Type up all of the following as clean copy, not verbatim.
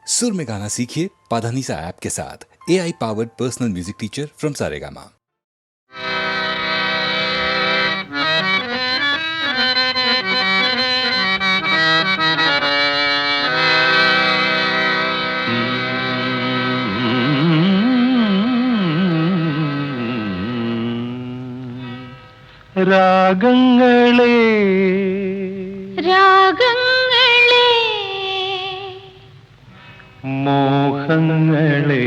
सुर में गाना सीखिए पाधानीसा ऐप के साथ। AI powered personal music teacher from Saregama. രാഗങ്ങളെ രാഗങ്ങളെ മോഹങ്ങളെ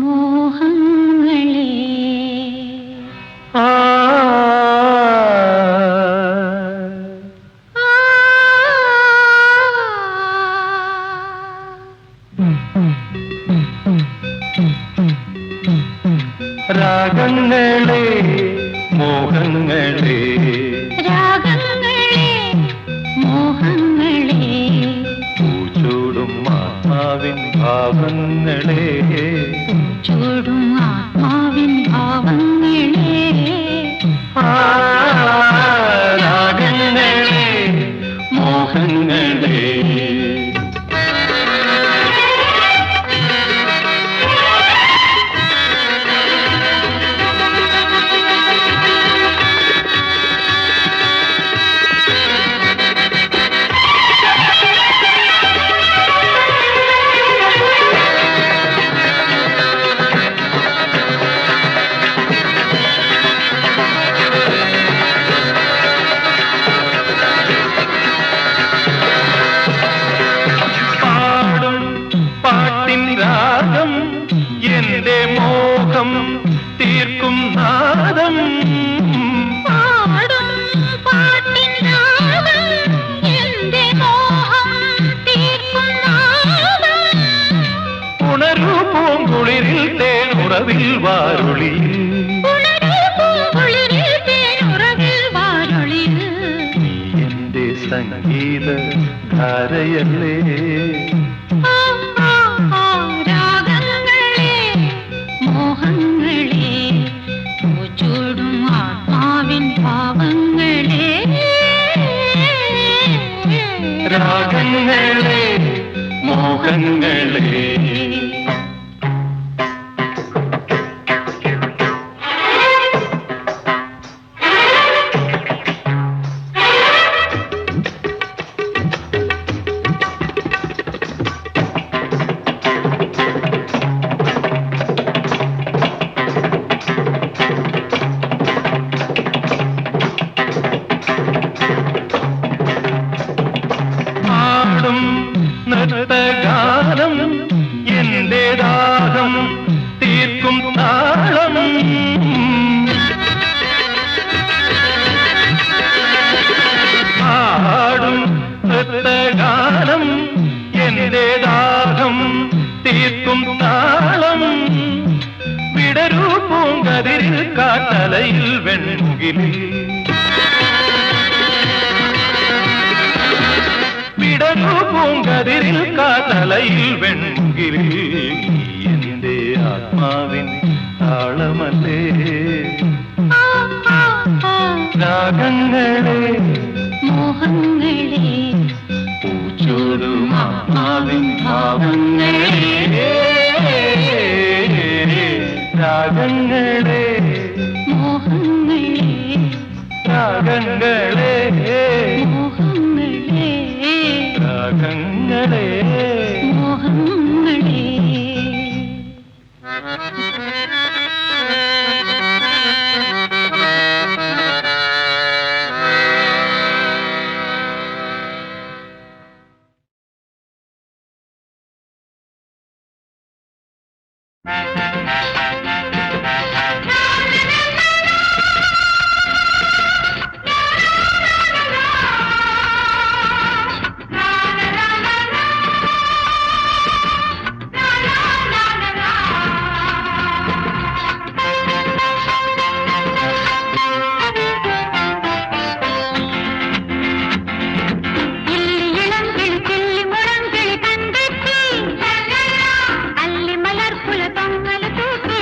മോഹങ്ങളെ ആ രാഗങ്ങളെ മോഹങ്ങളെ രാഗങ്ങളെ മോഹങ്ങളെ പൂച്ചൂടും ആത്മാവിൻ ഭാവങ്ങളെ ചൂടും ആത്മാവിൻ ഭാവങ്ങളെ ആ രാഗങ്ങളെ മോഹങ്ങളെ രാഗം എന്റെ മോഹം തീർക്കും നാദം പാടും പാട്ടിൻ നാദം എന്റെ മോഹം തീർക്കും നാദം ഉണരൂ പൂങ്കുളിരിൽ തേനുറവിൽ വാരുളി ഉണരൂ പൂങ്കുളിരിൽ തേനുറവിൽ വാരുളിൽ നീ എന്റെ സംഗീത ധാരയല്ലേ രാഗങ്ങളെ മോഹങ്ങളെ ചൂടും ആത്മാവിൻ ഭാവങ്ങളെ രാഗങ്ങളെ മോഹങ്ങളെ ഗാനം എന്റെ ദാഹം തീർക്കും താളം പാടും ഗാനം എന്റെ ദാഹം തീർക്കും താളം വിടരൂ പൂങ്കതിരിൽ കാട്ടലയിൽ വെൺമുകിലിൽ വിടരൂ പൂങ്കതിരിൽ കാതലയിൽ വെൺമുകിലിൽ എന്റെ ആത്മാവിൻ താളമല്ലേ രാഗങ്ങളെ മോഹങ്ങളെ പൂച്ചൂടും ആത്മാവിൻ ഭാവങ്ങളെ രാഗങ്ങളെ മോഹങ്ങളെ രാഗങ്ങളെ മോഹങ്ങളെ രാഗങ്ങളെ മോഹങ്ങളെ അല്ലി മലർ പുല തൊങ്ങൽ തൂക്കി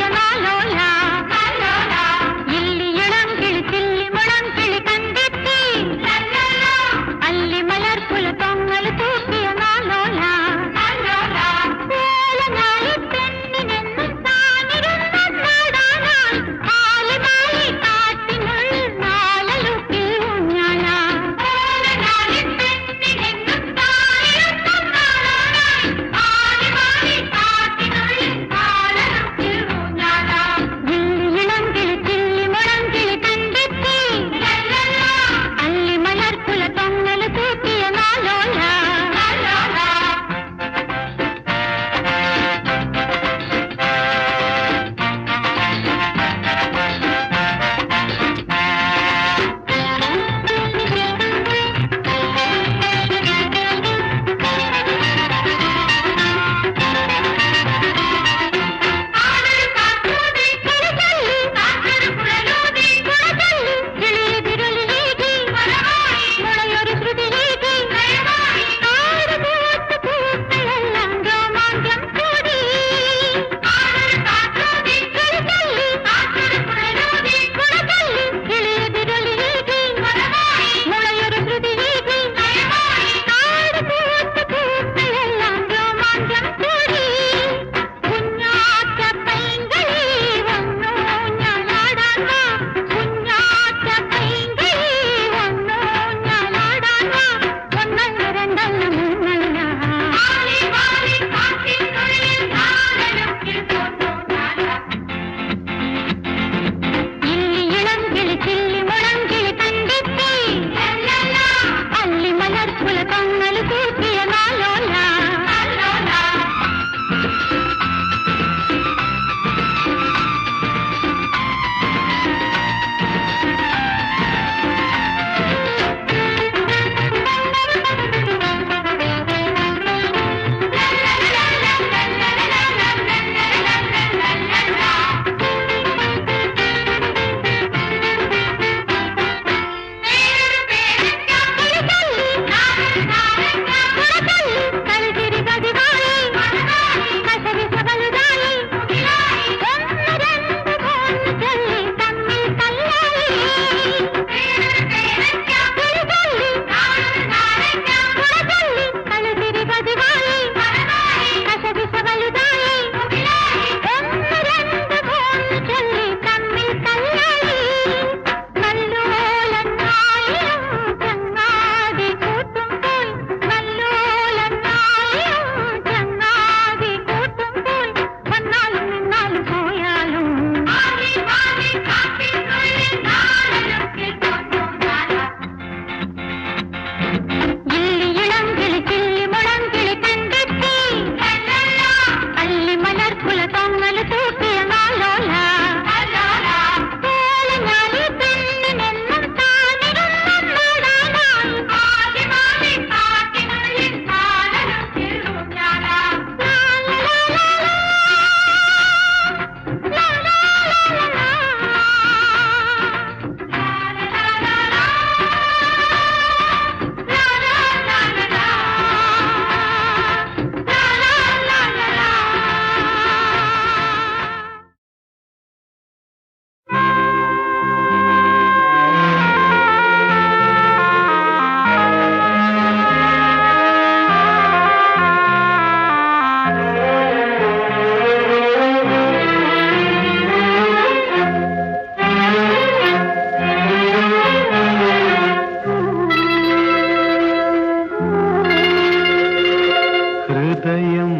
ഹൃദയം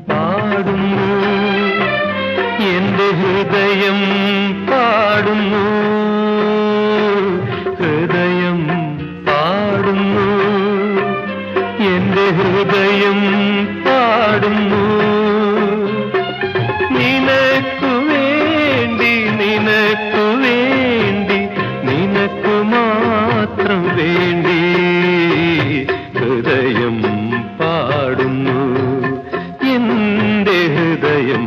പാടുന്നു, എന്റെ ഹൃദയം പാടുന്നു, ഹൃദയം പാടുന്നു, എന്റെ ഹൃദയം പാടുന്നു. നിനക്കു വേണ്ടി, നിനക്കു വേണ്ടി, നിനക്കു മാത്രം വേണ്ടി ഹൃദയം പാടുന്നു, എന്റെ ഹൃദയം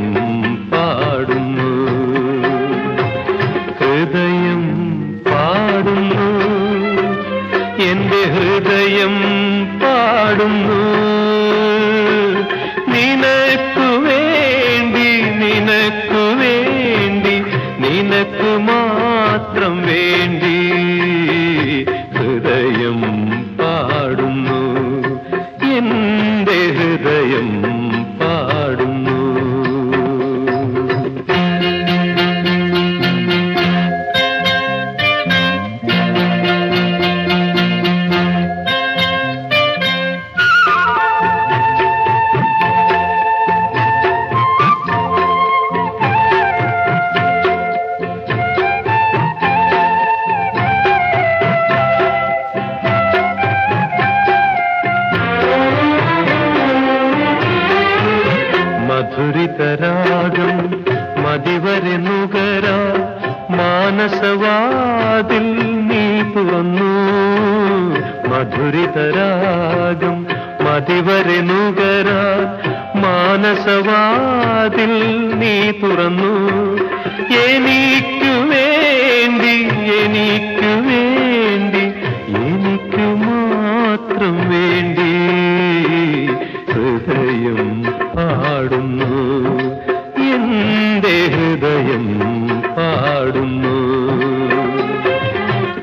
പാടുന്നു, ഹൃദയം പാടുന്നു, എന്റെ ഹൃദയം പാടുന്നു. നിനക്കു വേണ്ടി, നിനക്കു വേണ്ടി, നിനക്കു മാത്രം വേണ്ടി ഹൃദയം പാടുന്നു, എന്റെ ഹൃദയം പാടുന്നു. മധുരിതരാഗം മതിവരെ നുകര മാനസവാതിൽ നീ തുറന്നു, മധുരിതരാഗം മതിവരെ നുകര മാനസവാതിൽ നീ തുറന്നു. എനിക്കു വേണ്ടി, എനിക്കു വേണ്ടി, എനിക്കു മാത്രം വേണ്ടി ഹൃദയം പാടുന്നു, എന്റെ ഹൃദയം പാടുന്നു,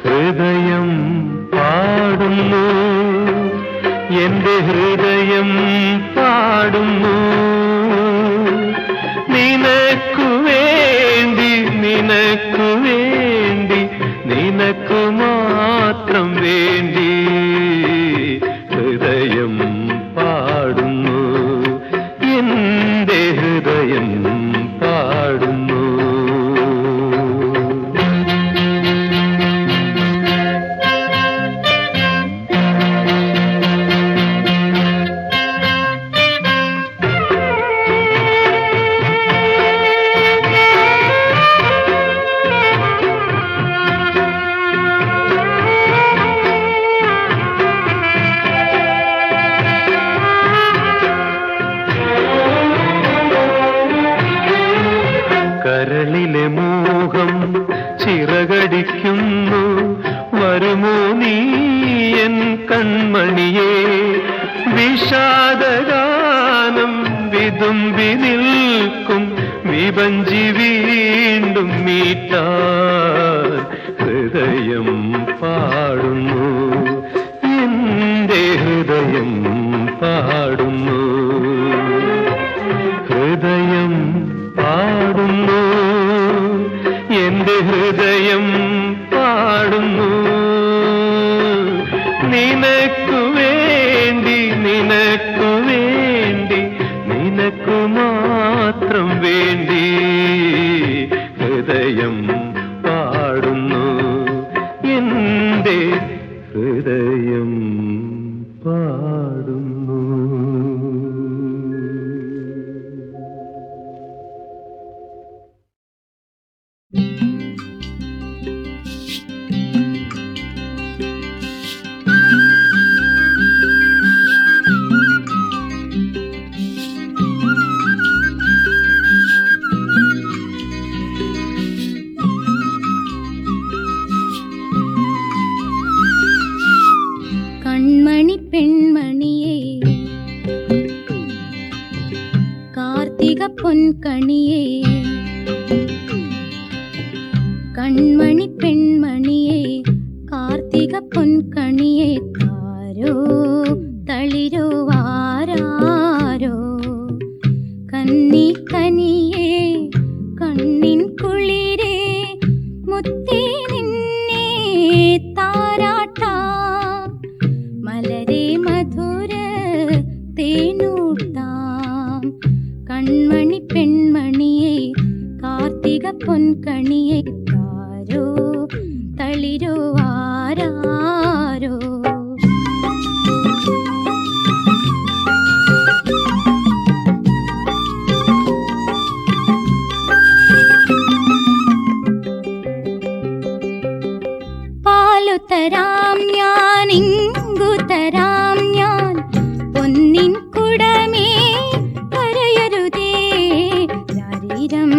ഹൃദയം പാടുന്നു, എന്റെ ഹൃദയം പാടുന്നു. നിനക്കു വേണ്ടി, നിനക്കു വേണ്ടി, നിനക്കു മാത്രം വേണ്ടി ഹൃദയം പാടുന്നു, എന്റെ ഹൃദയം പാടുന്നു. കരളിലെ മോഹം ചിറകടിക്കുന്നു, വരുമോ നീ എൻ കൺമണിയേ, വിഷാദഗാനം വിതുമ്പി നിൽക്കും വിഭഞ്ചി വീണ്ടും മീട്ടാൻ ഹൃദയം പാടുന്നു, എന്റെ ഹൃദയം പാടുന്നു, ഹൃദയം പാടുന്നു, എന്റെ ഹൃദയം പാടുന്നു. നിനക്കു വേണ്ടി, നിനക്കു വേണ്ടി, നിനക്കു മാത്രം വേണ്ടി ഹൃദയം പാടുന്നു, എന്റെ ഹൃദയം പാടുന്നു. കൺമണി പെൺമണിയേ, കാർത്തിക പൊൻകണിയേ, കൺമണി പെൺമണിയേ, കാർത്തിക പൊൻകണിയേ, താരോ തളിരോ ആരാരോ, കന്നി കനിയേ, കണ്ണിൻ കുളിരേ, മുത്തേ നിന്നെ താരാട്ടാ, മലരേ മധുര തേനൂട്ട தேனூட்டாம் கண்மணி பெண்மணியை கார்த்திக பொன்கணியை தாரோ தளிரோ ஆராரோ. പാലു തരാം ഞാൻ ഇങ്കു തരാം ഞാൻ പൊന്നിൻ കുടമേ കരയരുതേ രാരീരം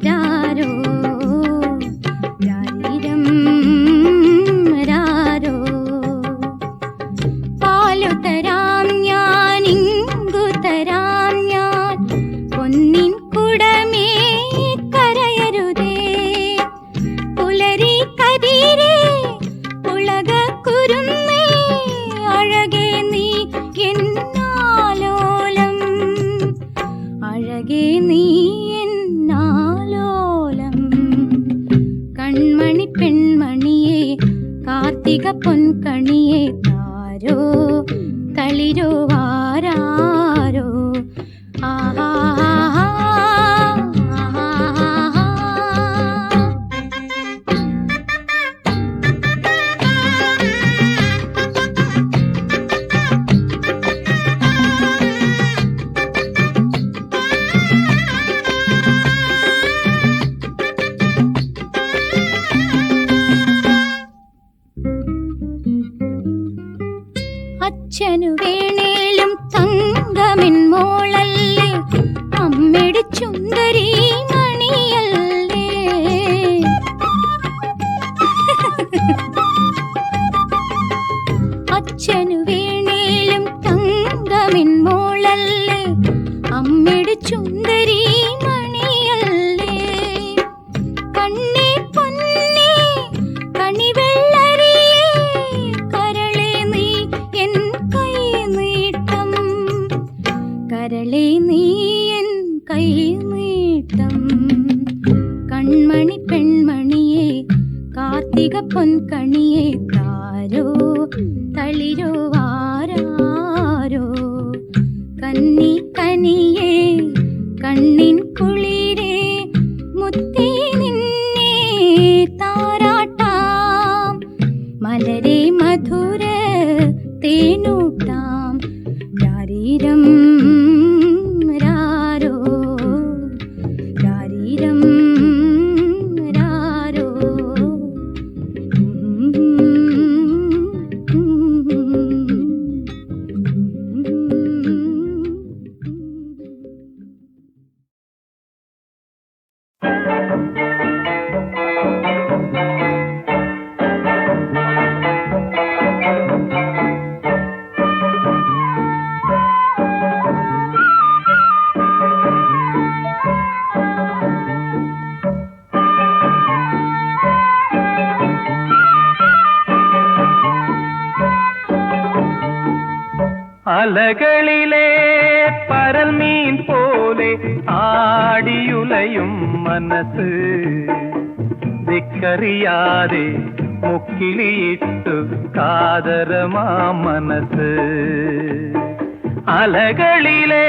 രാരോ രാരീരം രാരോ. പാലു തരാം ഞാൻ ഇങ്കു തരാം ഞാൻ പൊന്നിൻ കുടമേ കരയരുതേ പുലരി കതിരേ ഉലക കുരുന്നേ അഴകേ നീ എന്നാലോലം അഴകേ നീ എന്നാലോലം. കൺമണി പെൺമണിയെ കാർത്തിക പൊൻകണിയെ താരോ തളിരോ ആരാരോ. ആഹാ അച്ഛനു വേണേലും തങ്കമെൻ മോളല്ലേ അമ്മയുടെ ചുന്ദരി മണിയല്ലേ. അച്ഛനു വേണേലും തങ്കമെൻ മോളല്ലേ അമ്മയുടെ ചുന്ദരി മണിയല്ലേ. കണ്ണേ പൊന്നേ കണിവെള്ളരിയേ കരളേ നീ എൻ കൈ നീട്ടം കരളേ നീ എൻ കൈ നീട്ടം. കൺമണി പെൺമണിയെ കാർത്തിക പൊൻകണിയെ താരോ തളിരോ ആരാരോ. കന്നി കനിയേ കണ്ണിൻ കുളിരേ മുത്തേ നിന്നെ താരാട്ടാം മലരേ മധുര തേനൂട്ടാം രാരീരം രാരോ രാരീരം രാരോ. അലകളിലെ പരൽമീൻ പോലെ ആടിയുലയും മനസ്സ് ദിക്കറിയാതെ മുക്കിളിയിട്ടു കാതരമാ മനസ്സ്. അലകളിലെ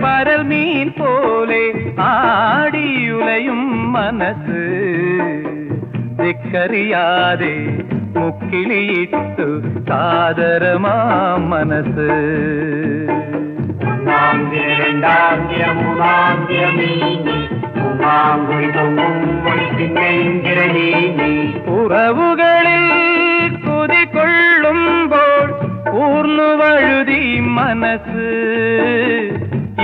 പരൽമീൻ പോലെ ആടിയുലയും മനസ്സ് ദിക്കറിയാതെ മുക്കിളിയിട്ടു കാതരമാ മനസ്സ്. ഉറവുകളിൽ കുതികൊള്ളുമ്പോൾ ഊർന്നു വഴുതി മനസ്സ്.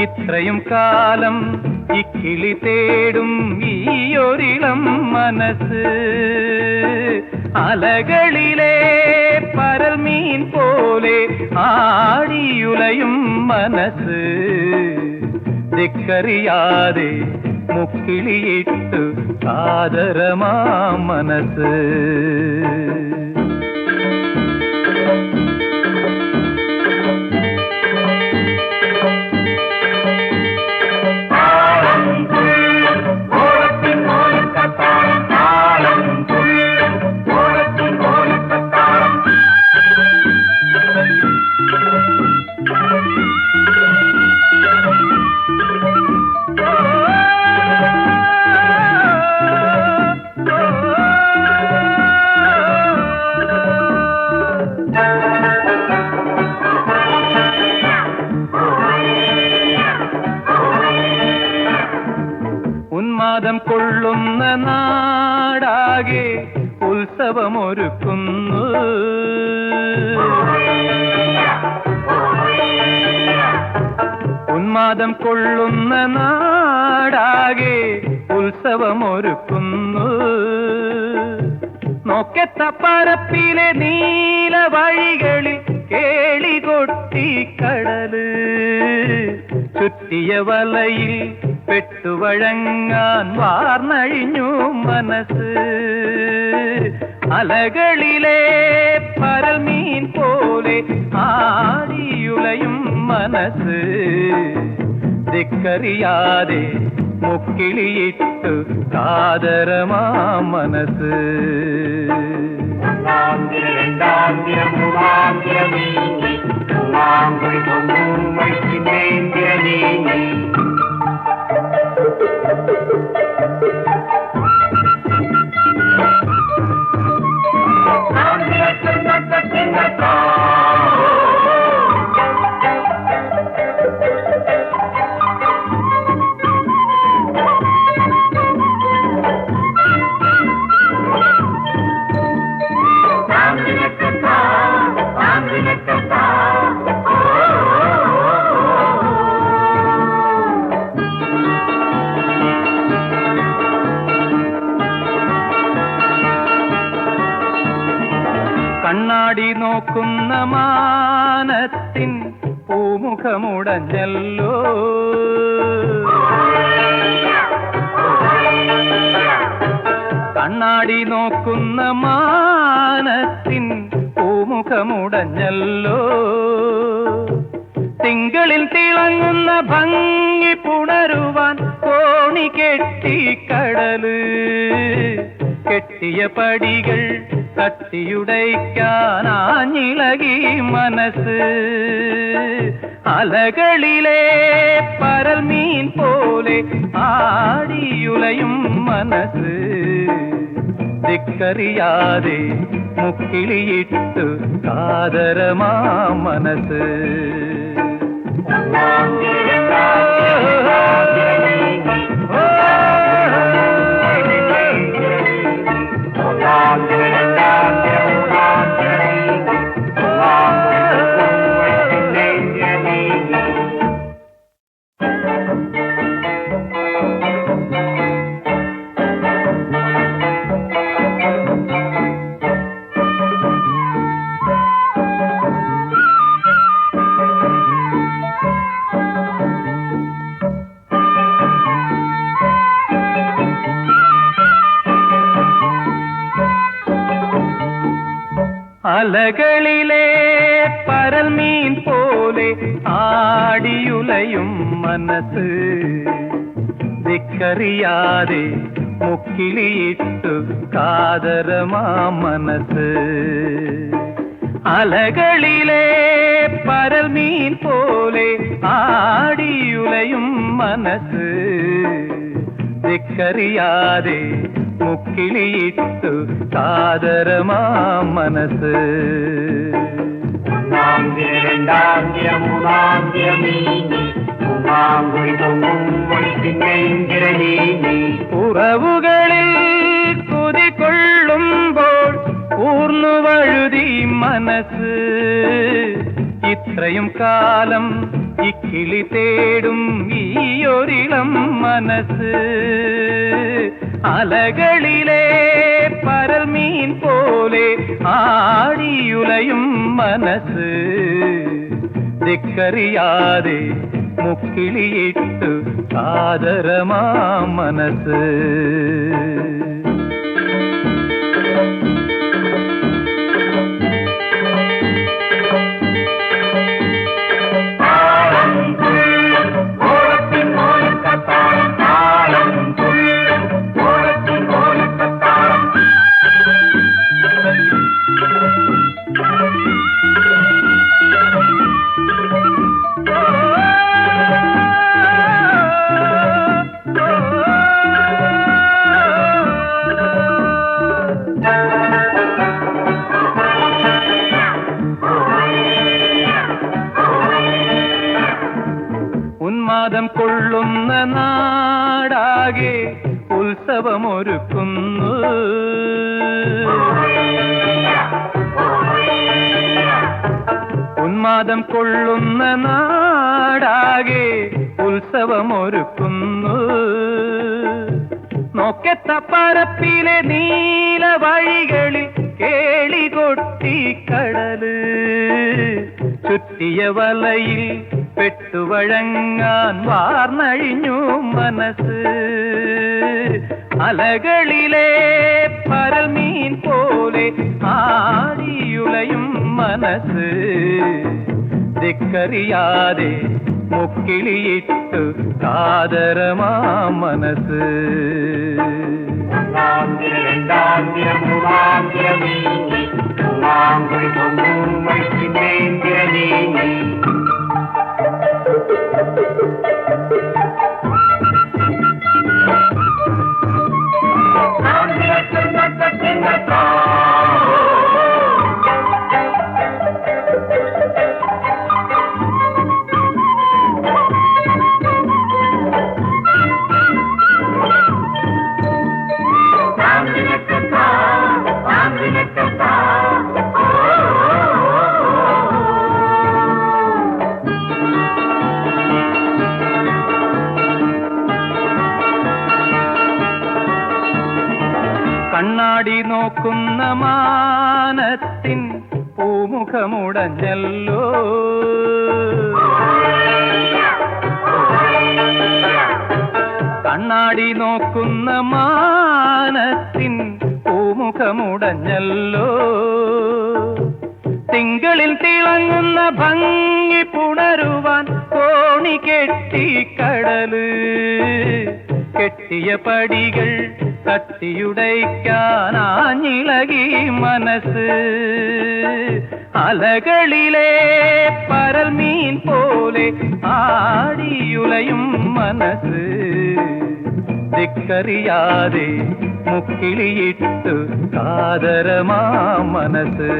ഇത്രയും കാലം ഇക്കിളി തേടും ഈയൊരിളം മനസ്സ്. അലകളിലെ പരൽമീൻ പോലെ ആടിയുലയും മനസ്സ് ദിക്കറിയാതെ മുക്കിളിയിട്ടു കാതരമാ മനസ്സ്. ഉന്മാദം കൊള്ളുന്ന നാടാകെ ഉത്സവമൊരുക്കുന്നു. ഉന്മാദം കൊള്ളുന്ന നാടാകെ ഉത്സവമൊരുക്കുന്നു. നോക്കെത്ത പരപ്പിലെ നീല വഴികളിൽ കേളികൊട്ടി കടല്, ചുറ്റിയ വലയിൽ പെട്ടുവഴങ്ങാൻ വാർന്നഴിഞ്ഞു മനസ്സ്. അലകളിലെ പരൽമീൻ പോലെ ആടിയുലയും മനസ്സ്. ദിക്കറിയാതെ മുക്കിളിയിട്ടു കാതരമാ മനസ്സ്. കണ്ണാടി നോക്കുന്ന മാനത്തിൻ പൂമുഖമുടഞ്ഞല്ലോ. കണ്ണാടി നോക്കുന്ന മാനത്തിൻ പൂമുഖമുടഞ്ഞല്ലോ. തിങ്കളിൽ തിളങ്ങുന്ന ഭംഗി പുണരുവാൻ കോണി കെട്ടി കടല്, കെട്ടിയ പടികൾ തട്ടിയുടയ്ക്കാനാഞ്ഞിളകി മനസ്സ്. അലകളിലെ പരൽമീൻ പോലെ ആടിയുലയും മനസ്സ്. ദിക്കറിയാതെ മുക്കിളിയിട്ടു കാതരമാ മനസ്സ്. അലകളിലെ പരൽമീൻ പോലെ ആടിയുലയും മനസ്സ്. ദിക്കറിയാതെ മുക്കിളിയിട്ടു കാതരമാ മനസ്സ്. അലകളിലെ പരൽമീൻ പോലെ ആടിയുലയും മനസ്സ്. ദിക്കറിയാതെ മുക്കിളിയിട്ടു കാതരമാ മനസ്സ്. ഉറവുകളിൽ കുതികൊള്ളുമ്പോൾ ഊർന്നു വഴുതി മനസ്സ്. ഇത്രയും കാലം ഇക്കിളി തേടും ഈയൊരിളം മനസ്സ്. അലകളിലെ പരൽമീൻ പോലെ ആടിയുലയും മനസ്സ്. ദിക്കറിയാതെ മുക്കിളിയിട്ടു കാതരമാ മനസ്സ്. ഉന്മാദം കൊള്ളുന്ന നാടാകെ ഉത്സവമൊരുക്കുന്നു. ഉന്മാദം കൊള്ളുന്ന നാടാകെ ഉത്സവമൊരുക്കുന്നു. നോക്കെത്ത പരപ്പിലെ നീല വഴികളിൽ കേളികൊട്ടി കടല്, ചുറ്റിയ വലയിൽ പെട്ടുവഴങ്ങാൻ വാർന്നഴിഞ്ഞു മനസ്സ്. അലകളിലെ പരൽമീൻ പോലെ ആടിയുലയും മനസ്സ്. ദിക്കറിയാതെ മുക്കിളിയിട്ടു കാതരമാ മനസ്സ്. കണ്ണാടി നോക്കുന്ന മാനത്തിൻ പൂമുഖമുടഞ്ഞല്ലോ. കണ്ണാടി നോക്കുന്ന മാനത്തിൻ പൂമുഖമുടഞ്ഞല്ലോ. തിങ്കളിൽ തിളങ്ങുന്ന ഭംഗി പുണരുവാൻ കോണി കെട്ടി കടല്, കെട്ടിയ പടികൾ തട്ടിയുടയ്ക്കാനാഞ്ഞിളകി മനസ്സ്. അലകളിലെ പരൽമീൻ പോലെ ആടിയുലയും മനസ്സ്. ദിക്കറിയാതെ മുക്കിളിയിട്ടു കാതരമാ മനസ്സ്.